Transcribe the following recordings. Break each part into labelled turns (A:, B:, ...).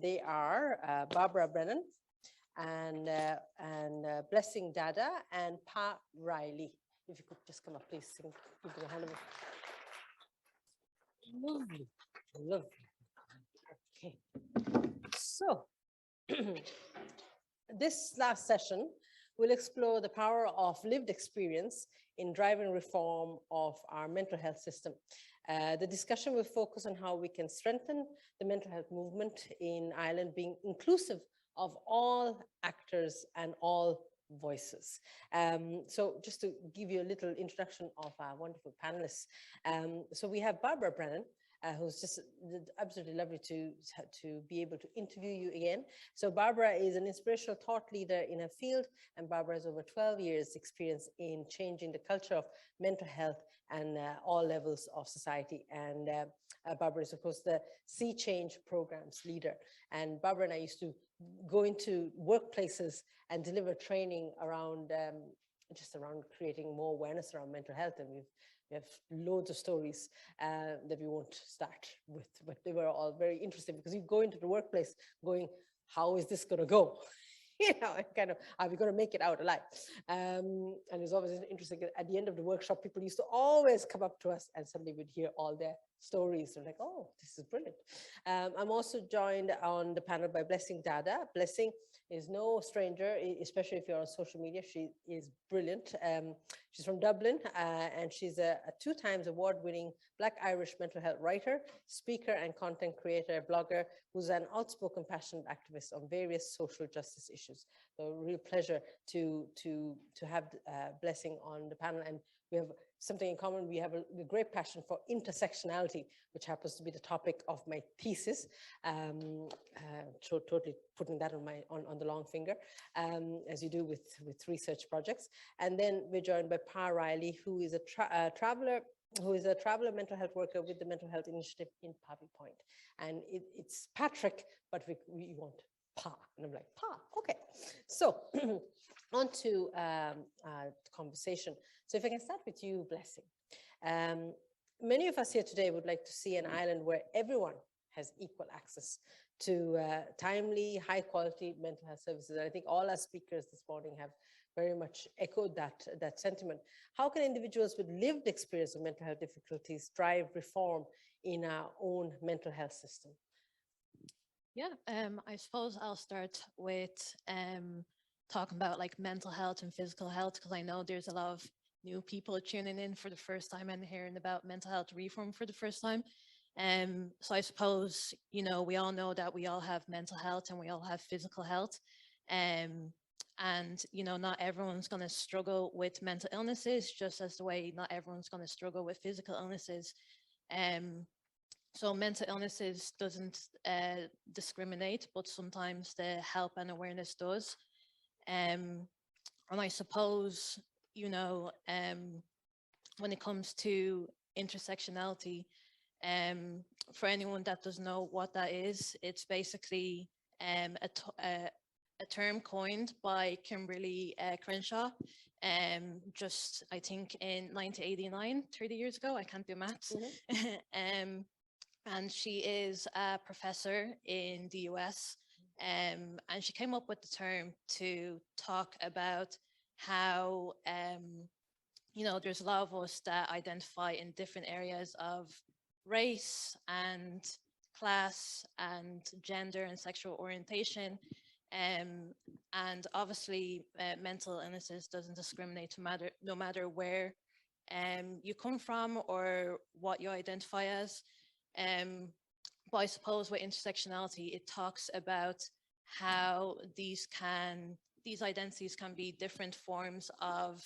A: They are Barbara Brennan and Blessing Dada and Pa Riley. If you could just come up, please. Give me a hand of it. Lovely, lovely. Okay. So, this last session will explore the power of lived experience in driving reform of our mental health system. The discussion will focus on how we can strengthen the mental health movement in Ireland, being inclusive of all actors and all voices. So just to give you a little introduction of our wonderful panelists. So we have Barbara Brennan, who's just absolutely lovely to be able to interview you again. So Barbara is an inspirational thought leader in her field, and Barbara has over 12 years experience in changing the culture of mental health and all levels of society. And Barbara is, of course, the Sea Change Programs leader. And Barbara and I used to go into workplaces and deliver training around just around creating more awareness around mental health. And we have loads of stories that we won't start with, but they were all very interesting because you go into the workplace going, how is this going to go? You know, kind of, are we going to make it out alive? And it's always interesting. At the end of the workshop, people used to always come up to us and suddenly we'd hear all their stories. They're like, oh, this is brilliant. I'm also joined on the panel by Blessing Dada. Blessing is no stranger, especially if you're on social media. She is brilliant. She's from Dublin, and she's a 2 times award-winning Black Irish mental health writer, speaker, and content creator, blogger, who's an outspoken, passionate activist on various social justice issues. So, a real pleasure to have Blessing on the panel, and we have something in common. We have a great passion for intersectionality, which happens to be the topic of my thesis. Totally putting that on the long finger, as you do with research projects. And then we're joined by Pa Riley, who is a traveler mental health worker with the Mental Health Initiative in Pavy Point. And it's Patrick, but we want Pa. And I'm like, Pa, okay. So on to the conversation. So if I can start with you, Blessing. Many of us here today would like to see an island where everyone has equal access to timely, high quality mental health services. And I think all our speakers this morning have very much echoed that sentiment. How can individuals with lived experience of mental health difficulties drive reform in our own mental health system?
B: Yeah, I suppose I'll start with talking about like mental health and physical health, because I know there's a lot of new people tuning in for the first time and hearing about mental health reform for the first time. So I suppose, you know, we all know that we all have mental health and we all have physical health. And, you know, not everyone's going to struggle with mental illnesses, just as the way not everyone's going to struggle with physical illnesses. So mental illnesses doesn't discriminate, but sometimes the help and awareness does. And I suppose, you know, when it comes to intersectionality, for anyone that doesn't know what that is, it's basically a term coined by Kimberly Crenshaw, just I think in 1989, 30 years ago. I can't do maths. Mm-hmm. And she is a professor in the US, and she came up with the term to talk about how, you know, there's a lot of us that identify in different areas of race and class and gender and sexual orientation. And obviously mental illnesses doesn't discriminate no matter where you come from or what you identify as. But I suppose with intersectionality, it talks about how these identities can be different forms of,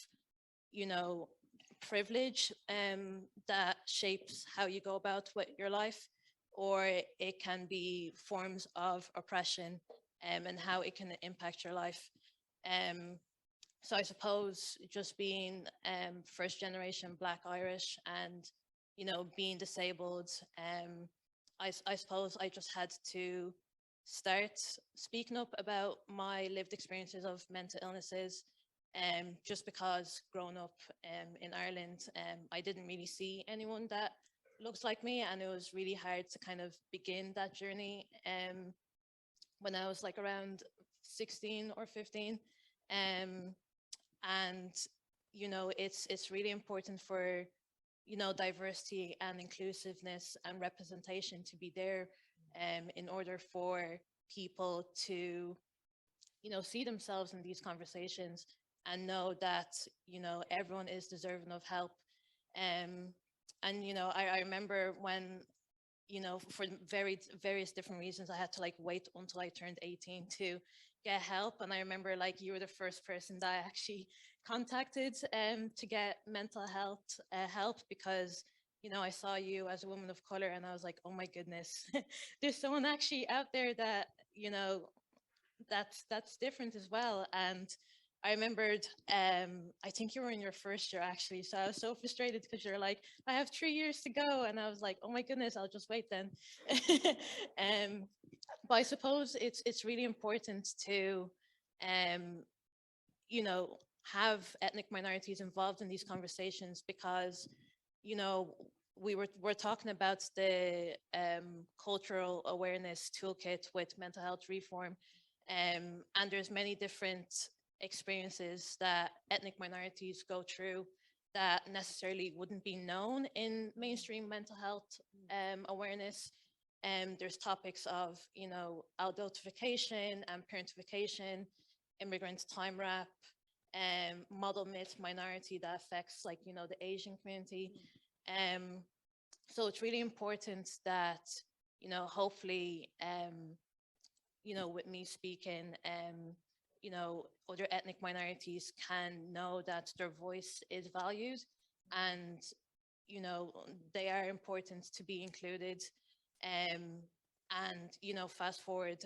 B: you know, privilege that shapes how you go about with your life, or it can be forms of oppression and how it can impact your life. So I suppose just being first generation Black Irish and, you know, being disabled, I suppose I just had to start speaking up about my lived experiences of mental illnesses, just because growing up in Ireland, I didn't really see anyone that looks like me, and it was really hard to kind of begin that journey when I was like around 16 or 15. Um, and, it's really important for, diversity and inclusiveness and representation to be there in order for people to, see themselves in these conversations and know that, everyone is deserving of help. Um, and, I remember when, for various different reasons, I had to like wait until I turned 18 to get help. And I remember like you were the first person that I actually contacted to get mental health help because, I saw you as a woman of color and I was like, oh my goodness, there's someone actually out there that, that's different as well. And I remembered, I think you were in your first year actually. So I was so frustrated because you're like, I have 3 years to go. And I was like, oh my goodness, I'll just wait then. But I suppose it's really important to, um, have ethnic minorities involved in these conversations because, you know, we're talking about the cultural awareness toolkit with mental health reform, and there's many different experiences that ethnic minorities go through that necessarily wouldn't be known in mainstream mental health awareness. There's topics of, adultification and parentification, immigrant time wrap, model myth minority that affects like, the Asian community. Um, so it's really important that, hopefully, with me speaking, other ethnic minorities can know that their voice is valued and, they are important to be included. Um, and, fast forward,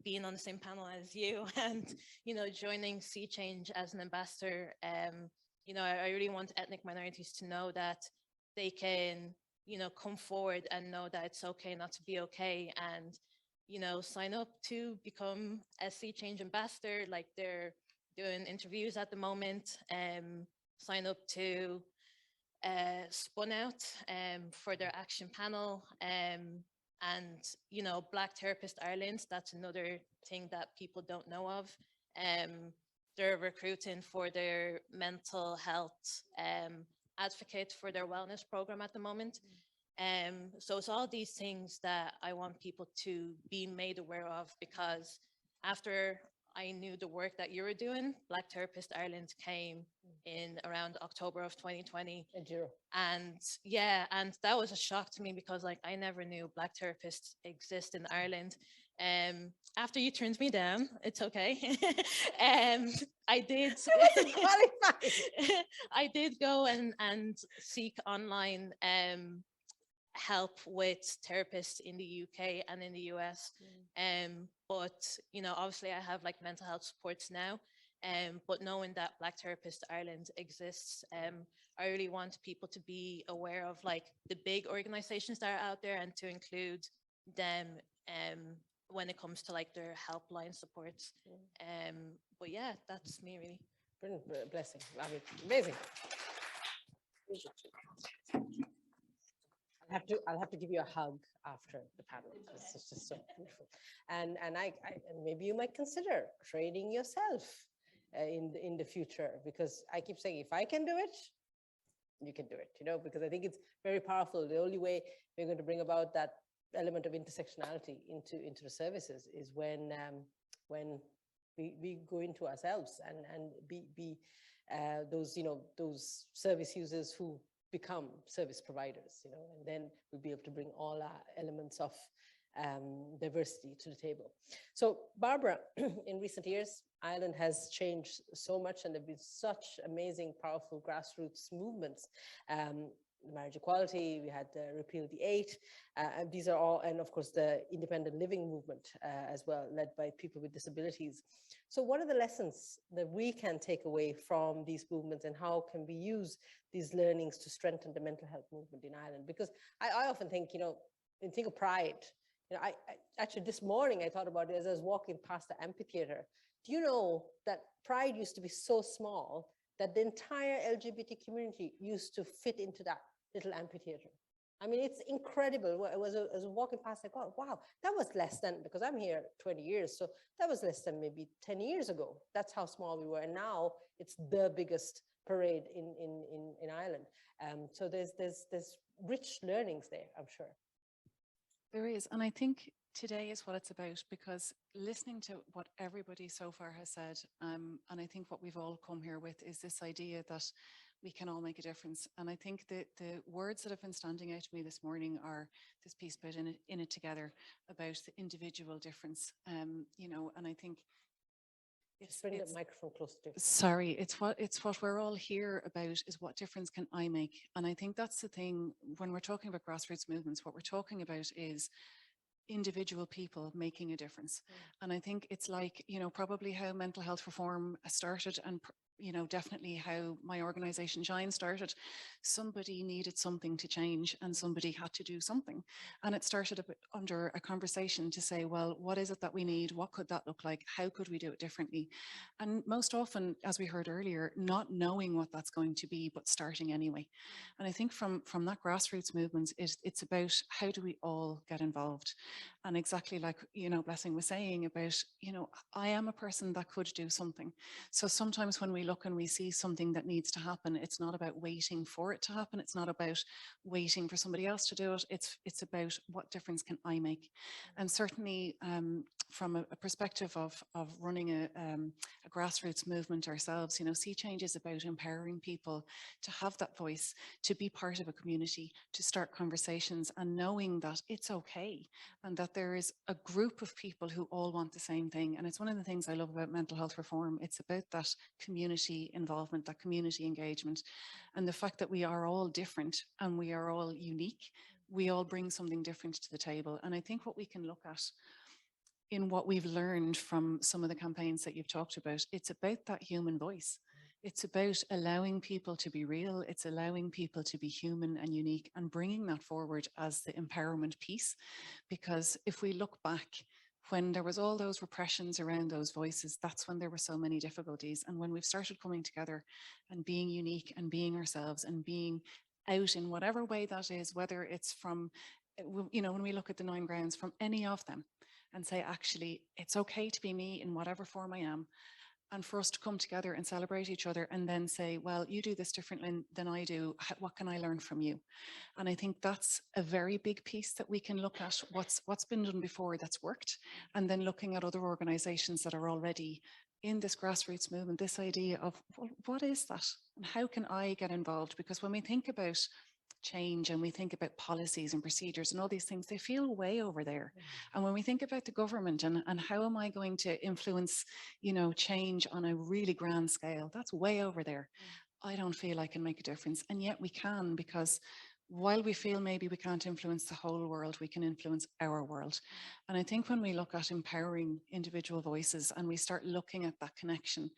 B: being on the same panel as you and, joining Sea Change as an ambassador, I really want ethnic minorities to know that they can, come forward and know that it's okay not to be okay and, sign up to become a Sea Change ambassador. Like they're doing interviews at the moment, sign up to spun out for their action panel. And, Black Therapist Ireland, that's another thing that people don't know of. They're recruiting for their mental health advocate for their wellness program at the moment. So it's all these things that I want people to be made aware of because after I knew the work that you were doing, Black Therapist Ireland came in around October of 2020. And yeah, and that was a shock to me because like I never knew Black therapists exist in Ireland. After you turned me down, it's okay. I did.
A: I wasn't qualified.
B: I did go and seek online help with therapists in the UK and in the US. But, obviously I have like mental health supports now. But knowing that Black Therapist Ireland exists, I really want people to be aware of like the big organizations that are out there and to include them when it comes to like their helpline supports. But yeah, that's me really.
A: Brilliant, blessing, love it, amazing. I'll have to give you a hug after the panel. It's just so beautiful, and maybe you might consider training yourself in the future, because I keep saying if I can do it, you can do it. Because I think it's very powerful. The only way we're going to bring about that element of intersectionality into the services is when we go into ourselves and be those service users who become service providers, and then we'll be able to bring all our elements of diversity to the table. So Barbara, in recent years, Ireland has changed so much and there have been such amazing, powerful grassroots movements. Marriage equality, we had Repeal the 8, and these are all, and of course the independent living movement as well, led by people with disabilities. So what are the lessons that we can take away from these movements, and how can we use these learnings to strengthen the mental health movement in Ireland? Because I often think, when you think of Pride, I actually this morning I thought about it as I was walking past the amphitheater. Do you know that Pride used to be so small that the entire LGBT community used to fit into that little amphitheater? I mean, it's incredible. I was walking past, like, oh, wow, that was less than, because I'm here 20 years, so that was less than maybe 10 years ago. That's how small we were. And now it's the biggest parade in Ireland. So there's rich learnings there, I'm sure.
C: There is. And I think today is what it's about, because listening to what everybody so far has said, and I think what we've all come here with is this idea that we can all make a difference. And I think that the words that have been standing out to me this morning are this piece about in it together, about the individual difference, you know, and I think
A: Just bring the microphone closer to you.
C: Sorry, it's what we're all here about, is what difference can I make? And I think that's the thing when we're talking about grassroots movements. What we're talking about is individual people making a difference. And I think it's like, you know, probably how mental health reform started, and you know, definitely how my organization Shine started. Somebody needed something to change, and somebody had to do something. And it started under a conversation to say, well, what is it that we need? What could that look like? How could we do it differently? And most often, as we heard earlier, not knowing what that's going to be, but starting anyway. And I think from that grassroots movement, it's about how do we all get involved? And exactly like, you know, Blessing was saying about, you know, I am a person that could do something. So sometimes when we look and we see something that needs to happen, it's not about waiting for it to happen. It's not about waiting for somebody else to do it. It's about what difference can I make? And certainly from a perspective of running a grassroots movement ourselves, you know, Sea Change is about empowering people to have that voice, to be part of a community, to start conversations, and knowing that it's okay, and that there is a group of people who all want the same thing. And it's one of the things I love about mental health reform. It's about that community involvement, that community engagement, and the fact that we are all different and we are all unique. We all bring something different to the table. And I think what we can look at in what we've learned from some of the campaigns that you've talked about, it's about that human voice. It's about allowing people to be real. It's allowing people to be human and unique, and bringing that forward as the empowerment piece. Because if we look back, when there was all those repressions around those voices, that's when there were so many difficulties. And when we've started coming together and being unique and being ourselves and being out in whatever way that is, whether it's from, you know, when we look at the 9 grounds, from any of them, and say, actually, it's okay to be me in whatever form I am. And for us to come together and celebrate each other, and then say, well, you do this differently than I do. What can I learn from you? And I think that's a very big piece that we can look at what's been done before that's worked. And then looking at other organizations that are already in this grassroots movement, this idea of, well, what is that? And how can I get involved? Because when we think about change and we think about policies and procedures and all these things, they feel way over there. And when we think about the government and how am I going to influence, you know, change on a really grand scale, that's way over there. I don't feel I can make a difference. And yet we can, because while we feel maybe we can't influence the whole world, we can influence our world. And I think when we look at empowering individual voices and we start looking at that connection,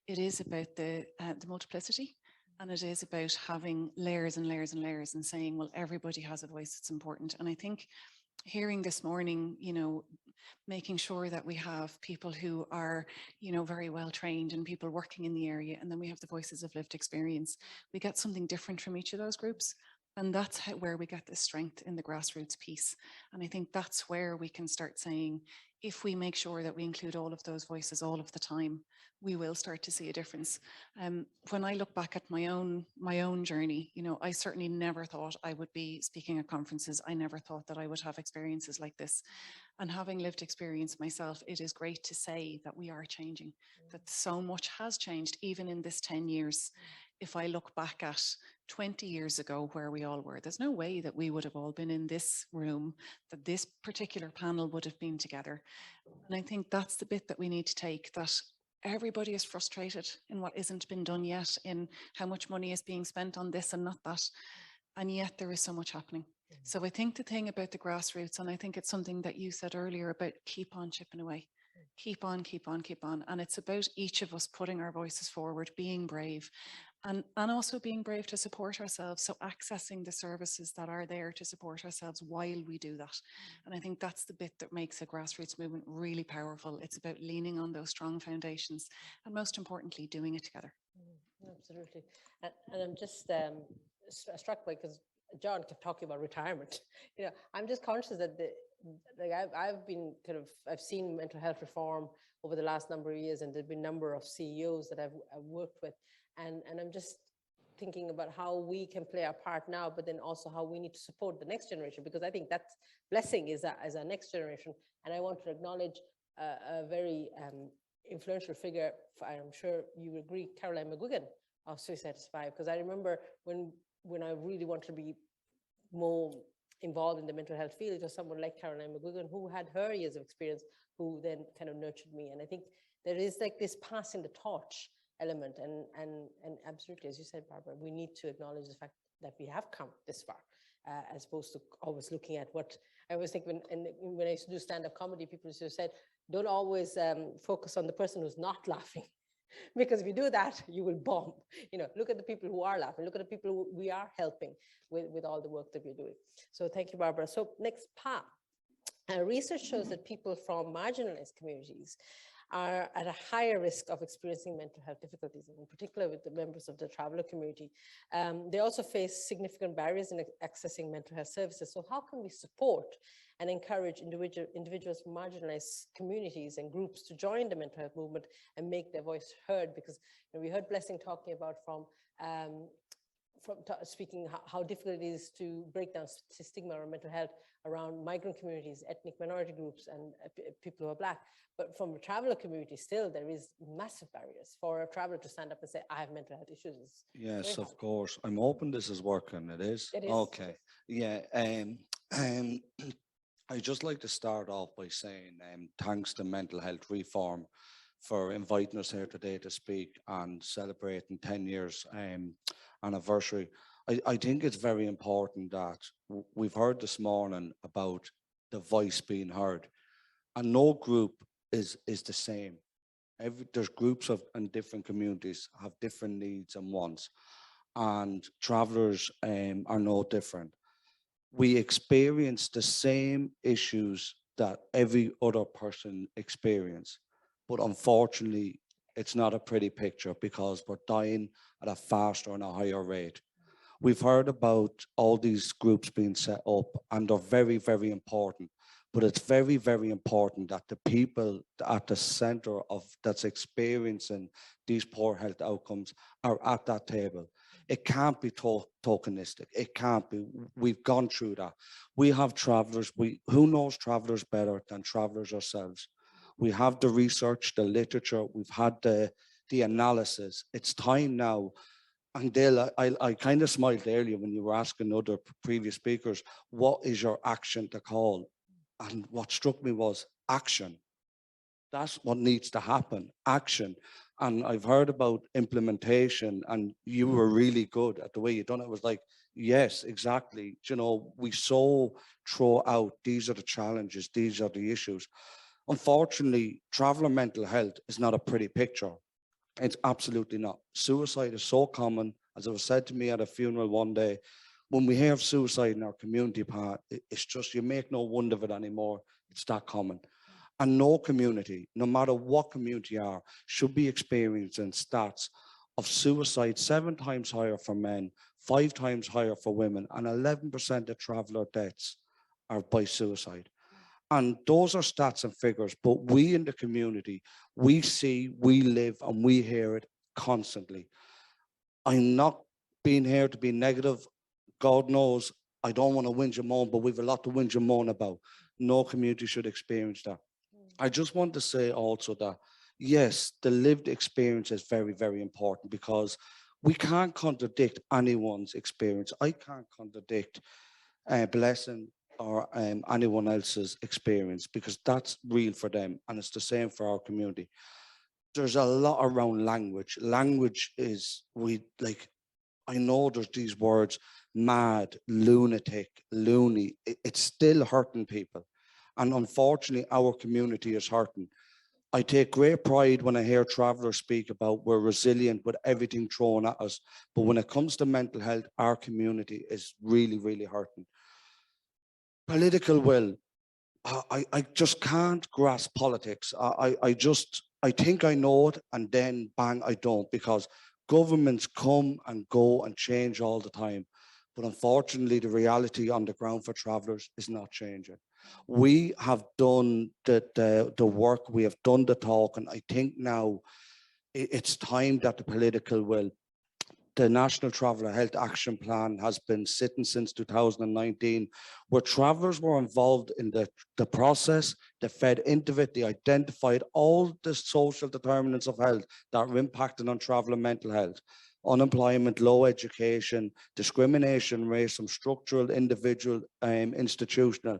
C: it is about the multiplicity. And it is about having layers and layers and layers and saying, well, everybody has a voice that's important. And I think hearing this morning, you know, making sure that we have people who are, you know, very well trained and people working in the area, and then we have the voices of lived experience. We get something different from each of those groups. And that's where we get the strength in the grassroots piece. And I think that's where we can start saying, if we make sure that we include all of those voices all of the time, we will start to see a difference. When I look back at my own journey, you know, I certainly never thought I would be speaking at conferences. I never thought that I would have experiences like this. And having lived experience myself, it is great to say that we are changing, that so much has changed, even in this 10 years. If I look back at 20 years ago where we all were, there's no way that we would have all been in this room, that this particular panel would have been together. And I think that's the bit that we need to take, that everybody is frustrated in what isn't been done yet, in how much money is being spent on this and not that. And yet there is so much happening. So I think the thing about the grassroots, and I think it's something that you said earlier about keep on chipping away, keep on, keep on, keep on. And it's about each of us putting our voices forward, being brave, and also being brave to support ourselves. So accessing the services that are there to support ourselves while we do that. And I think that's the bit that makes a grassroots movement really powerful. It's about leaning on those strong foundations and, most importantly, doing it together.
A: Absolutely. And I'm just struck by, because John kept talking about retirement. I'm just conscious that I've been I've seen mental health reform over the last number of years, and there've been a number of CEOs that I've worked with, and I'm just thinking about how we can play our part now, but then also how we need to support the next generation, because I think that's blessing is our next generation. And I want to acknowledge a very influential figure, I'm sure you agree, Caroline McGuigan of Suicide Survive, because I remember when I really wanted to be more involved in the mental health field, it was someone like Caroline McGuigan who had her years of experience, who then kind of nurtured me. And I think there is like this passing the torch element, and absolutely, as you said, Barbara, we need to acknowledge the fact that we have come this far, as opposed to always looking at what I always think when I used to do stand-up comedy, people used to say, don't always focus on the person who's not laughing. Because if you do that, you will bomb. Look at the people who are laughing. Look at the people who we are helping with all the work that we're doing. So thank you, Barbara. So next part. Research shows that people from marginalized communities are at a higher risk of experiencing mental health difficulties, and in particular with the members of the traveler community. They also face significant barriers in accessing mental health services. So how can we support and encourage individuals from marginalized communities and groups to join the mental health movement and make their voice heard? Because we heard Blessing talking about speaking how difficult it is to break down stigma around mental health around migrant communities, ethnic minority groups, and people who are Black. But from a traveler community, still there is massive barriers for a traveler to stand up and say, I have mental health issues.
D: Yes, of course. I'm hoping this is working. It is?
A: It is.
D: Okay. Yeah. I'd just like to start off by saying thanks to Mental Health Reform for inviting us here today to speak and celebrating 10 years anniversary. I think it's very important that we've heard this morning about the voice being heard, and no group is the same. There's groups and different communities have different needs and wants, and travelers are no different. We experience the same issues that every other person experience, but unfortunately, it's not a pretty picture because we're dying at a faster and a higher rate. We've heard about all these groups being set up, and they're very, very important. But it's very, very important that the people at the center of that's experiencing these poor health outcomes are at that table. It can't be tokenistic. It can't be. We've gone through that. We have travelers. Who knows travelers better than travelers ourselves? We have the research, the literature. We've had the analysis. It's time now. And Dale, I kind of smiled earlier when you were asking other previous speakers, what is your action to call? And what struck me was action. That's what needs to happen, action. And I've heard about implementation, and you were really good at the way you done it. It was like, yes, exactly. We so throw out, these are the challenges, these are the issues. Unfortunately, traveler mental health is not a pretty picture. It's absolutely not. Suicide is so common. As it was said to me at a funeral one day, when we hear of suicide in our community part, it's just, you make no wonder of it anymore. It's that common. And no community, no matter what community you are, should be experiencing stats of suicide 7 times higher for men, 5 times higher for women, and 11% of traveler deaths are by suicide. And those are stats and figures, but we in the community, we see, we live, and we hear it constantly. I'm not being here to be negative. God knows I don't want to whinge and moan, but we've a lot to whinge and moan about. No community should experience that. I just want to say also that, yes, the lived experience is very, very important, because we can't contradict anyone's experience. I can't contradict Blessing or anyone else's experience, because that's real for them, and it's the same for our community. There's a lot around language. Language is, I know there's these words, mad, lunatic, loony. It's still hurting people. And unfortunately, our community is hurting. I take great pride when I hear travelers speak about we're resilient with everything thrown at us. But when it comes to mental health, our community is really, really hurting. Political will. I just can't grasp politics. I think I know it, and then bang, I don't, because governments come and go and change all the time. But unfortunately, the reality on the ground for travellers is not changing. We have done the work, we have done the talk, and I think now it's time that the political will. The National Traveller Health Action Plan has been sitting since 2019, where travellers were involved in the process, they fed into it, they identified all the social determinants of health that are impacting on traveller mental health: unemployment, low education, discrimination, racism, structural, individual, institutional.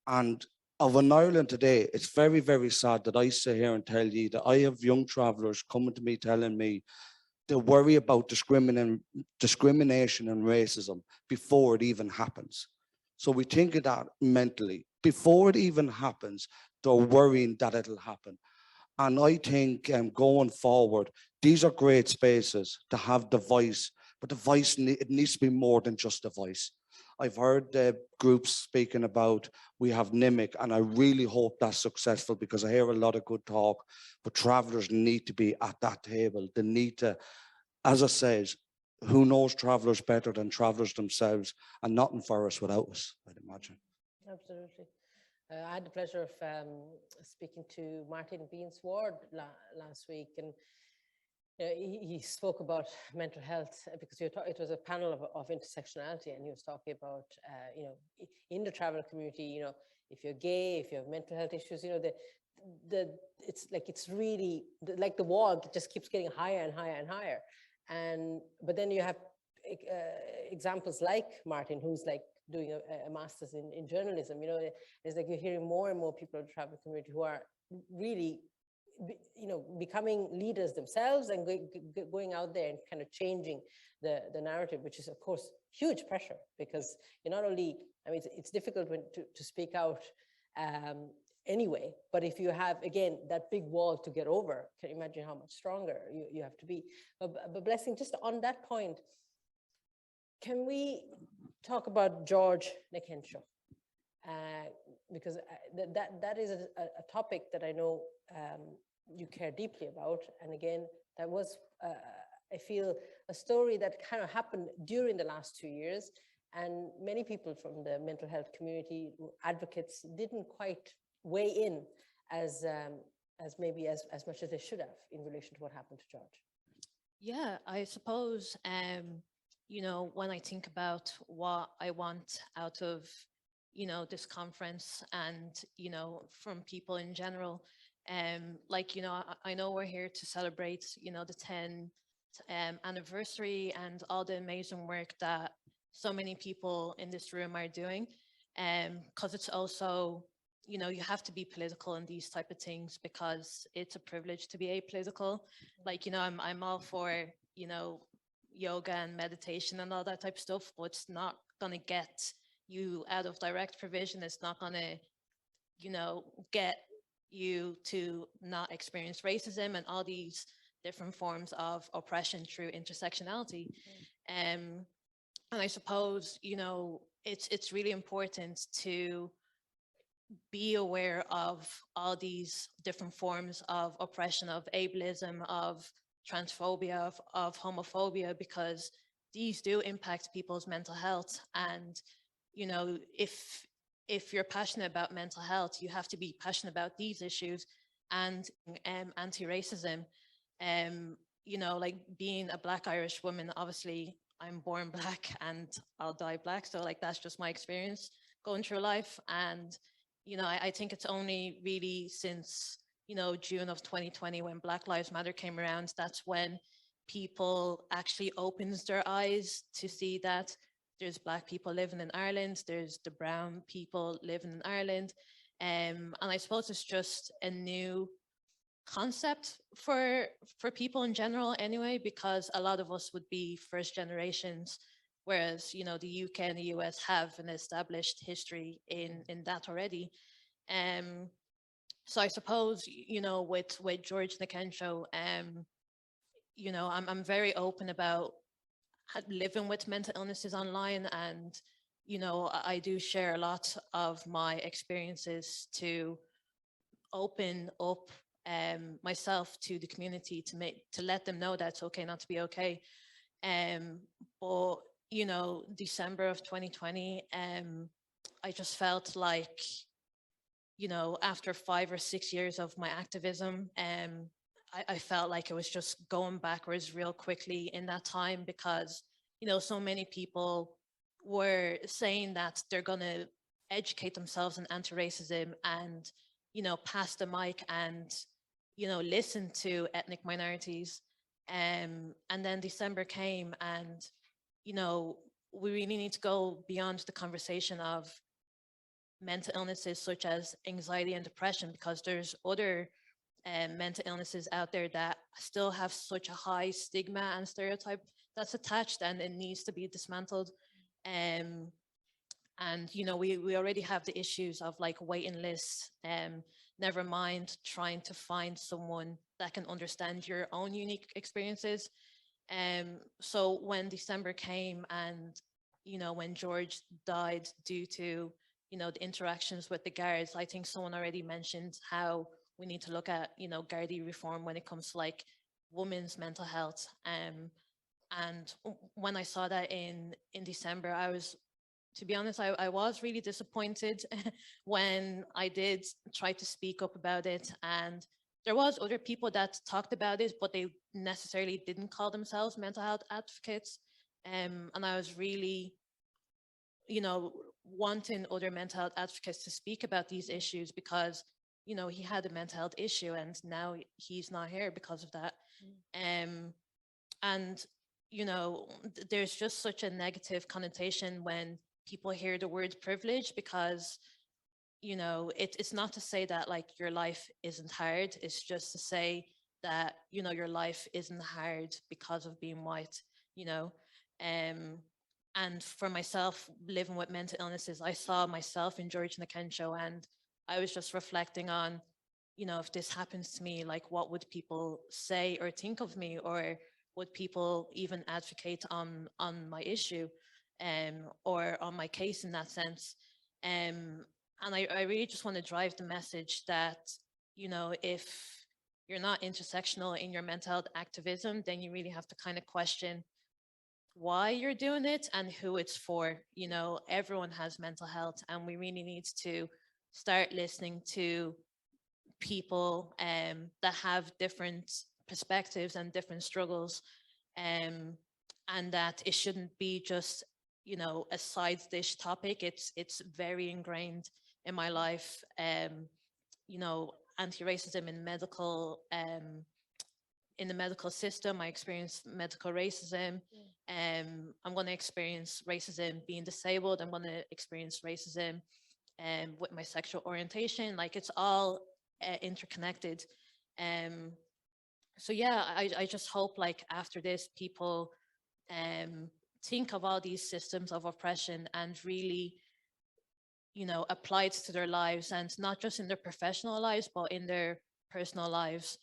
D: And of in Ireland today, it's very, very sad that I sit here and tell you that I have young travellers coming to me telling me they worry about discrimination and racism before it even happens. So we think of that mentally. Before it even happens, they're worrying that it'll happen. And I think going forward, these are great spaces to have the voice, but the voice, it needs to be more than just a voice. I've heard groups speaking about, we have NIMIC, and I really hope that's successful because I hear a lot of good talk, but travellers need to be at that table. They need to, as I said, who knows travellers better than travellers themselves, and nothing for us without us, I'd imagine.
A: Absolutely. I had the pleasure of speaking to Martin Bean's Ward last week, and he spoke about mental health because it was a panel of intersectionality, and he was talking about, in the travel community, if you're gay, if you have mental health issues, it's really like the wall just keeps getting higher and higher and higher. But then you have examples like Martin, who's like doing a master's in journalism. It's like you're hearing more and more people in the travel community who are really becoming leaders themselves and going out there and kind of changing the narrative, which is of course huge pressure, because you're not only, it's difficult to speak out anyway, but if you have, again, that big wall to get over, can you imagine how much stronger you have to be? But Blessing, just on that point, can we talk about George Nikenshaw? Because that is a topic that I know you care deeply about. And again, that was, I feel, a story that kind of happened during the last 2 years. And many people from the mental health community, advocates, didn't quite weigh in as maybe as much as they should have in relation to what happened to George.
B: Yeah, I suppose, when I think about what I want out of, this conference and, from people in general, I know we're here to celebrate, the 10th anniversary and all the amazing work that so many people in this room are doing. Because it's also, you have to be political in these type of things because it's a privilege to be apolitical. I'm all for, yoga and meditation and all that type of stuff, but it's not going to get you out of direct provision. It's not going to, get you to not experience racism and all these different forms of oppression through intersectionality. And I suppose, it's really important to be aware of all these different forms of oppression, of ableism, of transphobia, of homophobia, because these do impact people's mental health. And, if you're passionate about mental health, you have to be passionate about these issues and anti-racism. Like being a Black Irish woman, obviously I'm born Black and I'll die Black. So that's just my experience going through life. And, I think it's only really since, June of 2020 when Black Lives Matter came around, that's when people actually opens their eyes to see that there's Black people living in Ireland, there's the brown people living in Ireland. And I suppose it's just a new concept for people in general anyway, because a lot of us would be first generations, whereas the UK and the US have an established history in that already. So I suppose with George Nikenshaw, I'm very open about living with mental illnesses online, and I do share a lot of my experiences to open up myself to the community to let them know that it's okay not to be okay. But you know, December of 2020, I just felt like, you know, after 5 or 6 years of my activism, I felt like it was just going backwards real quickly in that time because, you know, so many people were saying that they're going to educate themselves in anti-racism and, you know, pass the mic and, you know, listen to ethnic minorities. And then December came and, you know, we really need to go beyond the conversation of mental illnesses such as anxiety and depression because there's other mental illnesses out there that still have such a high stigma and stereotype that's attached and it needs to be dismantled. Um, and you know, we already have the issues of like waiting lists, never mind trying to find someone that can understand your own unique experiences. So when December came and, you know, when George died due to, you know, the interactions with the guards, I think someone already mentioned how we need to look at, you know, Gardaí reform when it comes to like women's mental health. And when I saw that in December, I was, to be honest, I was really disappointed when I did try to speak up about it. And there was other people that talked about it, but they necessarily didn't call themselves mental health advocates. And I was really, you know, wanting other mental health advocates to speak about these issues because, you know, he had a mental health issue and now he's not here because of that. And, you know, there's just such a negative connotation when people hear the word privilege because, you know, it's not to say that like your life isn't hard. It's just to say that, you know, your life isn't hard because of being white, you know. And for myself, living with mental illnesses, I saw myself in George Nikenshaw and I was just reflecting on, you know, if this happens to me, like what would people say or think of me, or would people even advocate on my issue, or on my case in that sense. And I really just want to drive the message that, you know, if you're not intersectional in your mental health activism, then you really have to kind of question why you're doing it and who it's for. You know, everyone has mental health and we really need to start listening to people that have different perspectives and different struggles, and that it shouldn't be just, you know, a side dish topic. It's very ingrained in my life. You know, anti-racism in the medical system. I experienced medical racism. I'm going to experience racism being disabled. I'm going to experience racism with my sexual orientation. Like it's all interconnected. So yeah, I just hope like after this, people think of all these systems of oppression and really, you know, apply it to their lives, and not just in their professional lives, but in their personal lives.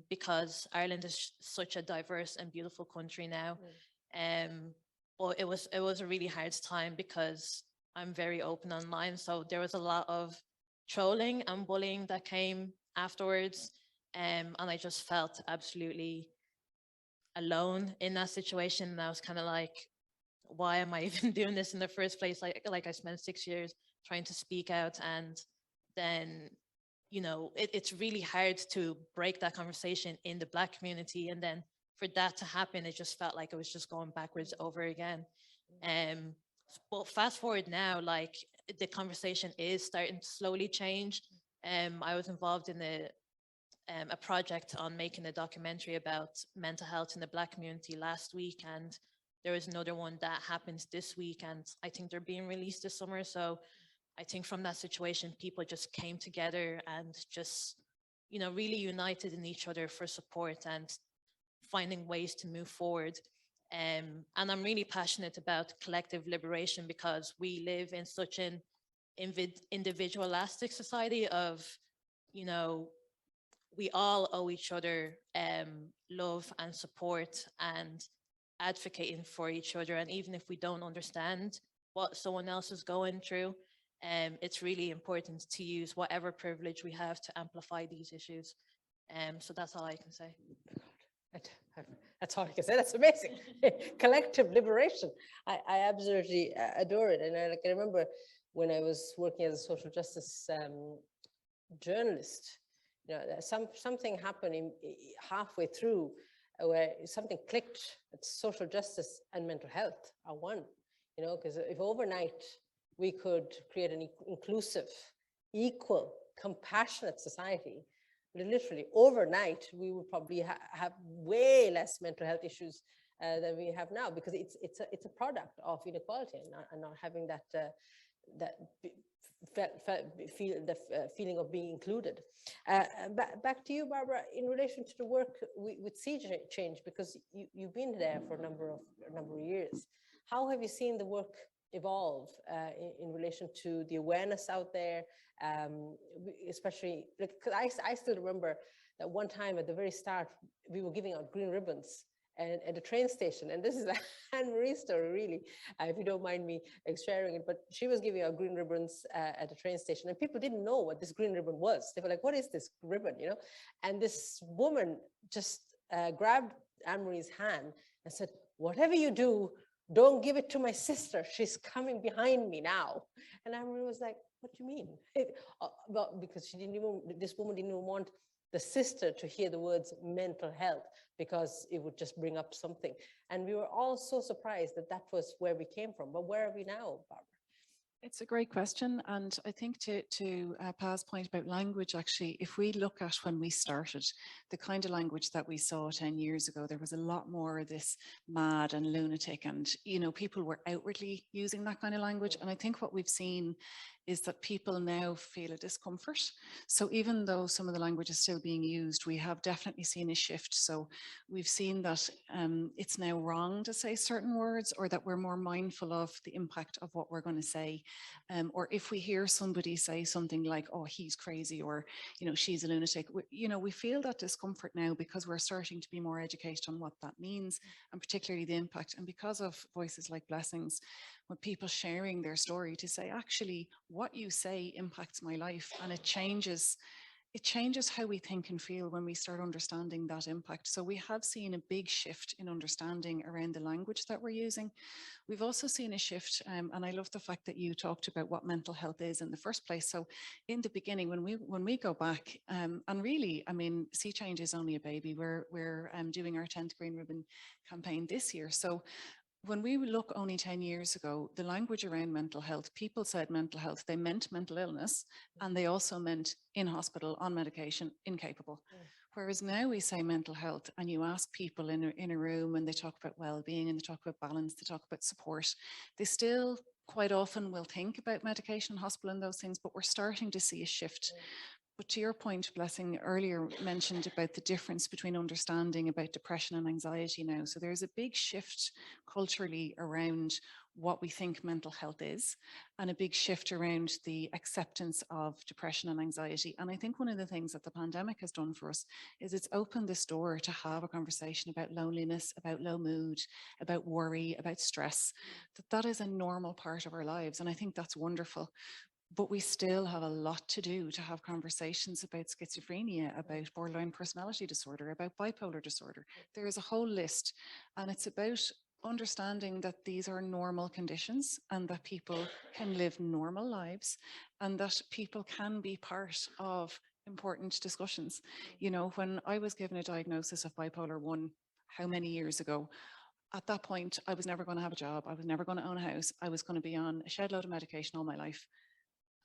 B: Because Ireland is such a diverse and beautiful country now. But it was a really hard time because I'm very open online. So there was a lot of trolling and bullying that came afterwards. And I just felt absolutely alone in that situation. And I was kind of like, why am I even doing this in the first place? Like I spent 6 years trying to speak out, and then, you know, it's really hard to break that conversation in the Black community. And then for that to happen, it just felt like it was just going backwards over again. But fast forward now, like the conversation is starting to slowly change. I was involved in a project on making a documentary about mental health in the Black community last week, and there is another one that happens this week, and I think they're being released this summer. So I think from that situation, people just came together and just, you know, really united in each other for support and finding ways to move forward. And I'm really passionate about collective liberation because we live in such an individualistic society of, you know, we all owe each other love and support and advocating for each other. And even if we don't understand what someone else is going through, it's really important to use whatever privilege we have to amplify these issues. So that's all I can say.
A: That's all I can say. That's amazing. Collective liberation. I absolutely adore it. And I remember when I was working as a social justice journalist, you know, something happened halfway through where something clicked. It's social justice and mental health are one, you know, because if overnight we could create an inclusive, equal, compassionate society, literally overnight, we would probably have way less mental health issues than we have now, because it's a product of inequality and not having that feeling of being included. Back to you, Barbara, in relation to the work with sea change, because you've been there for a number of years. How have you seen the work evolve in relation to the awareness out there, especially, because I still remember that one time at the very start, we were giving out green ribbons at the train station. And this is Anne-Marie's story, really, if you don't mind me sharing it. But she was giving out green ribbons at the train station, and people didn't know what this green ribbon was. They were like, what is this ribbon, you know? And this woman just grabbed Anne-Marie's hand and said, whatever you do, don't give it to my sister. She's coming behind me now. And Anne-Marie was like, what do you mean? Well, because this woman didn't even want the sister to hear the words mental health, because it would just bring up something. And we were all so surprised that that was where we came from. But where are we now, Barbara?
C: It's a great question. And I think to Pa's point about language, actually, if we look at when we started, the kind of language that we saw 10 years ago, there was a lot more of this mad and lunatic, and, you know, people were outwardly using that kind of language. And I think what we've seen is that people now feel a discomfort. So even though some of the language is still being used, we have definitely seen a shift. So we've seen that it's now wrong to say certain words, or that we're more mindful of the impact of what we're going to say. Or if we hear somebody say something like, oh, he's crazy, or, you know, she's a lunatic, we feel that discomfort now, because we're starting to be more educated on what that means, and particularly the impact. And because of voices like Blessings, when people sharing their story, to say, actually, what you say impacts my life, and it changes how we think and feel when we start understanding that impact. So we have seen a big shift in understanding around the language that we're using. We've also seen a shift, and I love the fact that you talked about what mental health is in the first place. So in the beginning, when we go back, and really, I mean, Sea Change is only a baby. We're doing our 10th Green Ribbon campaign this year. So when we look only 10 years ago, the language around mental health, people said mental health, they meant mental illness, and they also meant in hospital, on medication, incapable. Whereas now we say mental health, and you ask people in a room, and they talk about well-being, and they talk about balance, they talk about support, they still quite often will think about medication, hospital, and those things, but we're starting to see a shift. But to your point, Blessing earlier mentioned about the difference between understanding about depression and anxiety now. So there's a big shift culturally around what we think mental health is, and a big shift around the acceptance of depression and anxiety. And I think one of the things that the pandemic has done for us is it's opened this door to have a conversation about loneliness, about low mood, about worry, about stress, that is a normal part of our lives. And I think that's wonderful. But we still have a lot to do to have conversations about schizophrenia, about borderline personality disorder, about bipolar disorder. There is a whole list, and it's about understanding that these are normal conditions, and that people can live normal lives, and that people can be part of important discussions. You know, when I was given a diagnosis of bipolar 1, how many years ago? At that point, I was never going to have a job. I was never going to own a house. I was going to be on a shed load of medication all my life.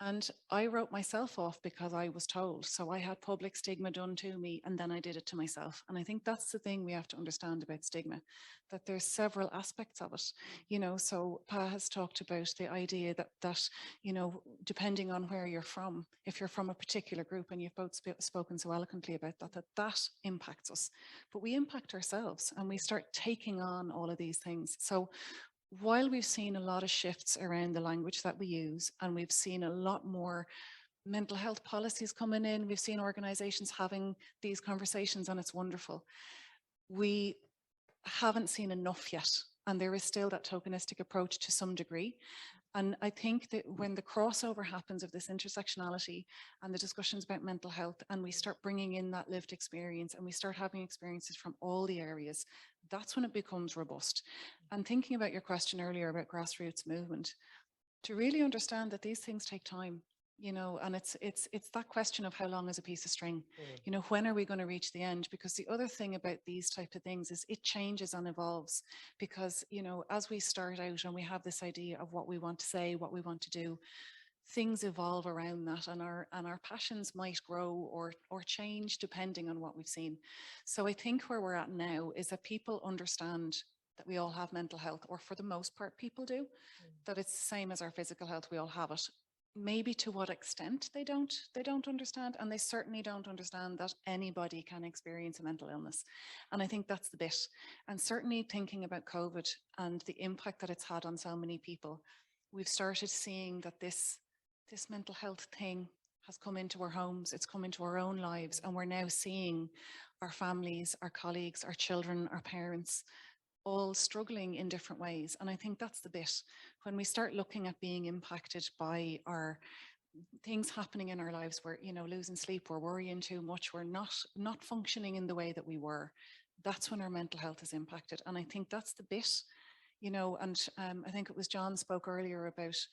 C: And I wrote myself off because I was told. So I had public stigma done to me, and then I did it to myself. And I think that's the thing we have to understand about stigma, that there's several aspects of it. You know, so Pa has talked about the idea that, you know, depending on where you're from, if you're from a particular group, and you've both spoken so eloquently about that impacts us. But we impact ourselves, and we start taking on all of these things. So while we've seen a lot of shifts around the language that we use, and we've seen a lot more mental health policies coming in, we've seen organizations having these conversations, and it's wonderful. We haven't seen enough yet, and there is still that tokenistic approach to some degree. And I think that when the crossover happens of this intersectionality and the discussions about mental health, and we start bringing in that lived experience and we start having experiences from all the areas, that's when it becomes robust. And thinking about your question earlier about grassroots movement, to really understand that these things take time, and it's that question of how long is a piece of string, when are we going to reach the end? Because the other thing about these type of things is it changes and evolves, because as we start out and we have this idea of what we want to say, what we want to do, things evolve around that, and our passions might grow or change depending on what we've seen. So I think where we're at now is that people understand that we all have mental health, or for the most part people do, that it's the same as our physical health, we all have it. Maybe to what extent they don't understand, and they certainly don't understand that anybody can experience a mental illness. And I think that's the bit. And certainly thinking about COVID and the impact that it's had on so many people, we've started seeing that this mental health thing has come into our homes, it's come into our own lives, and we're now seeing our families, our colleagues, our children, our parents all struggling in different ways. And I think that's the bit. When we start looking at being impacted by our things happening in our lives, we're losing sleep, we're worrying too much, we're not functioning in the way that we were, that's when our mental health is impacted. And I think that's the bit, and I think it was John spoke earlier about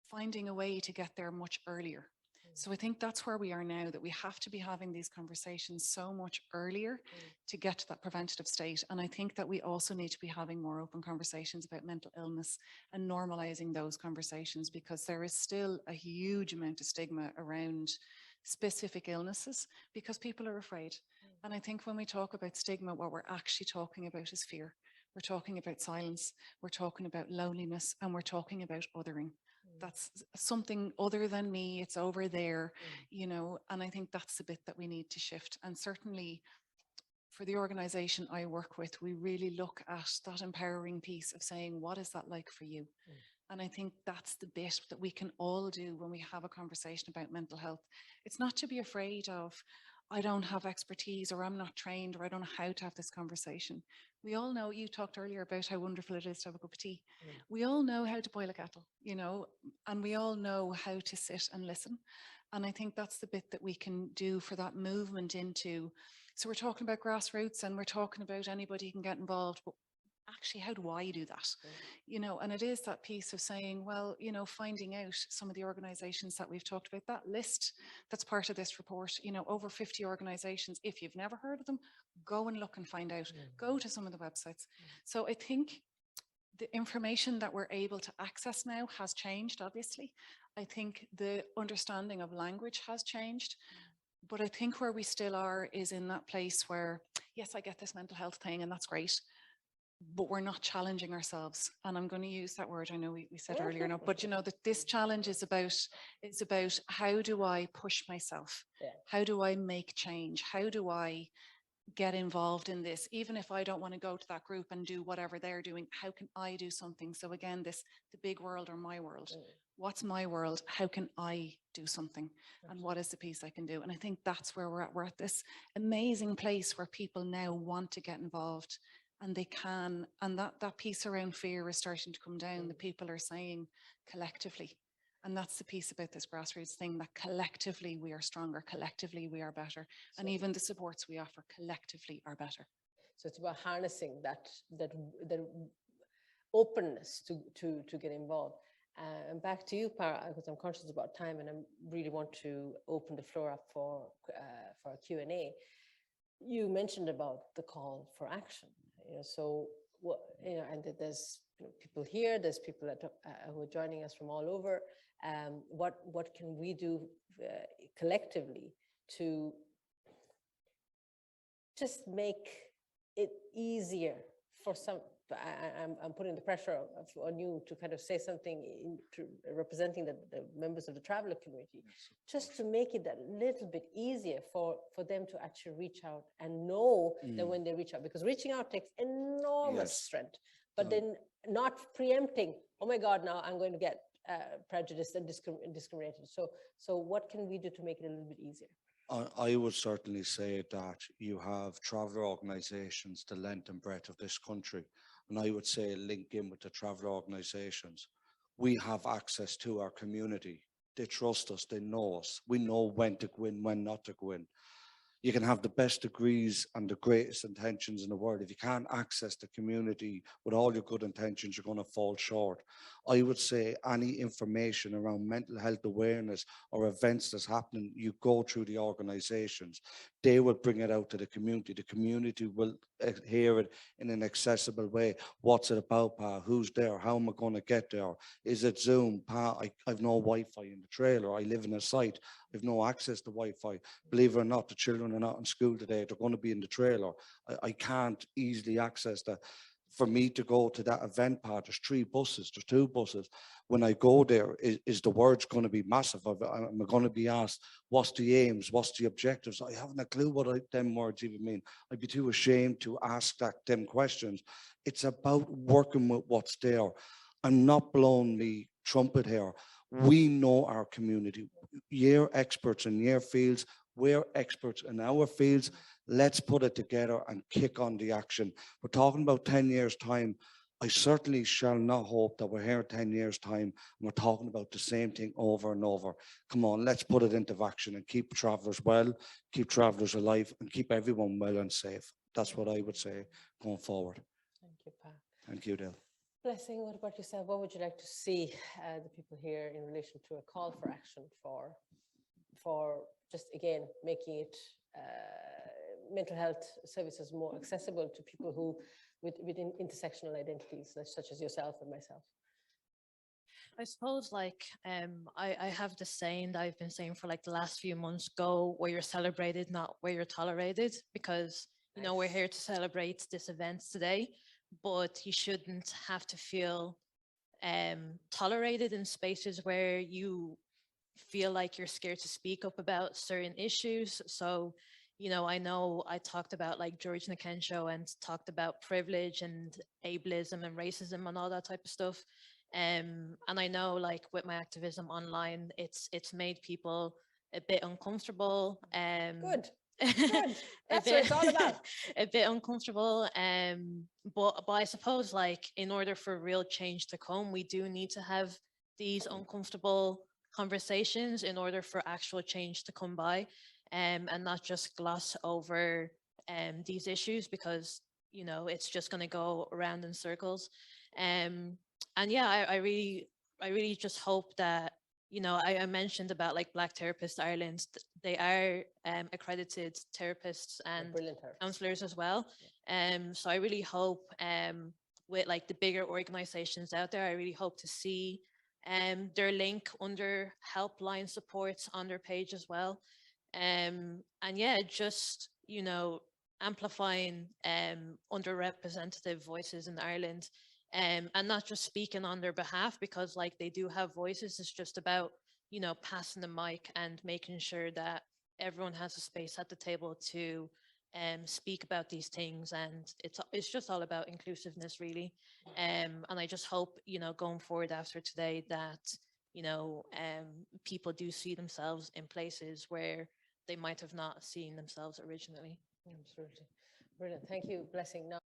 C: finding a way to get there much earlier. So I think that's where we are now, that we have to be having these conversations so much earlier to get to that preventative state. And I think that we also need to be having more open conversations about mental illness and normalizing those conversations, because there is still a huge amount of stigma around specific illnesses because people are afraid. And I think when we talk about stigma, what we're actually talking about is fear. We're talking about silence, we're talking about loneliness, and we're talking about othering. That's something other than me, it's over there, and I think that's the bit that we need to shift. And certainly for the organization I work with, we really look at that empowering piece of saying, what is that like for you? And I think that's the bit that we can all do when we have a conversation about mental health. It's not to be afraid of, I don't have expertise, or I'm not trained, or I don't know how to have this conversation. We all know, you talked earlier about how wonderful it is to have a cup of tea. We all know how to boil a kettle, and we all know how to sit and listen. And I think that's the bit that we can do for that movement into. So we're talking about grassroots, and we're talking about anybody can get involved, but actually, how do I do that? And it is that piece of saying, well, finding out some of the organizations that we've talked about, that list that's part of this report, over 50 organizations. If you've never heard of them, go and look and find out. Go to some of the websites. So I think the information that we're able to access now has changed, obviously. I think the understanding of language has changed. But I think where we still are is in that place where, yes, I get this mental health thing and that's great, but we're not challenging ourselves. And I'm going to use that word, I know we said earlier, but that this challenge is about how do I push myself? How do I make change? How do I get involved in this? Even if I don't want to go to that group and do whatever they're doing, how can I do something? So again, the big world or my world. What's my world? How can I do something? And what is the piece I can do? And I think that's where we're at. We're at this amazing place where people now want to get involved. And they can, and that piece around fear is starting to come down. The people are saying collectively, and that's the piece about this grassroots thing, that collectively we are stronger, collectively we are better, and even the supports we offer collectively are better.
A: So it's about harnessing that openness to get involved. And back to you, Para, because I'm conscious about time, and I really want to open the floor up for a Q&A. You mentioned about the call for action. So what, and that there's people here, there's people that who are joining us from all over. What can we do collectively to just make it easier for some? I'm putting the pressure on you to kind of say something representing the members of the traveler community, just to make it a little bit easier for them to actually reach out and know that when they reach out, because reaching out takes enormous strength, but then not preempting, oh my God, now I'm going to get prejudiced and discriminated. So what can we do to make it a little bit easier?
D: I would certainly say that you have traveller organisations the length and breadth of this country. And I would say link in with the traveller organisations. we have access to our community. They trust us, they know us. We know when to go in, when not to go in. You can have the best degrees and the greatest intentions in the world. If you can't access the community with all your good intentions, you're going to fall short. I would say any information around mental health awareness or events that's happening, you go through the organizations. They will bring it out to the community. The community will hear it in an accessible way. What's it about, Pa? Who's there? How am I going to get there? Is it Zoom? Pa, I've no Wi-Fi in the trailer. I live in a site. I've no access to Wi-Fi. Believe it or not, the children are not in school today. They're going to be in the trailer. I can't easily access that. For me to go to that event part, there's 3 buses, there's 2 buses. When I go there, is the words going to be massive? Am I going to be asked, what's the aims, what's the objectives? I haven't a clue what them words even mean. I'd be too ashamed to ask them questions. It's about working with what's there. I'm not blowing me trumpet here. We know our community. You're experts in your fields. We're experts in our fields. Let's put it together and kick on the action. We're talking about 10 years' time. I certainly shall not hope that we're here 10 years' time and we're talking about the same thing over and over. Come on, let's put it into action and keep travellers well, keep travellers alive, and keep everyone well and safe. That's what I would say going forward.
A: Thank you, Pa.
D: Thank you, Dale.
A: Blessing, what about yourself? What would you like to see the people here in relation to a call for action for just, again, making it mental health services more accessible to people who within intersectional identities, such as yourself and myself?
B: I suppose like I have the saying that I've been saying for like the last few months, go where you're celebrated, not where you're tolerated, because you know we're here to celebrate this event today, but you shouldn't have to feel tolerated in spaces where you feel like you're scared to speak up about certain issues. So, you know I talked about like George Nikenshaw and talked about privilege and ableism and racism and all that type of stuff. And I know like with my activism online, it's made people a bit uncomfortable.
A: Good.
B: a
A: That's what
B: bit
A: it's all about.
B: a bit uncomfortable. But I suppose like in order for real change to come, we do need to have these uncomfortable conversations in order for actual change to come by, and not just gloss over these issues, because you know it's just going to go around in circles. And yeah, I really just hope that, you know, I mentioned about like Black Therapists Ireland. They are accredited therapists and
A: Brilliant therapist.
B: counselors as well. So I really hope with like the bigger organizations out there, I really hope to see their link under helpline supports on their page as well. And yeah, just, you know, amplifying underrepresented voices in Ireland, and not just speaking on their behalf, because like they do have voices. It's just about, you know, passing the mic and making sure that everyone has a space at the table to speak about these things. And it's just all about inclusiveness, really. And I just hope, you know, going forward after today that, you know, people do see themselves in places where they might have not seen themselves originally.
A: Absolutely. Brilliant. Thank you, Blessing. Now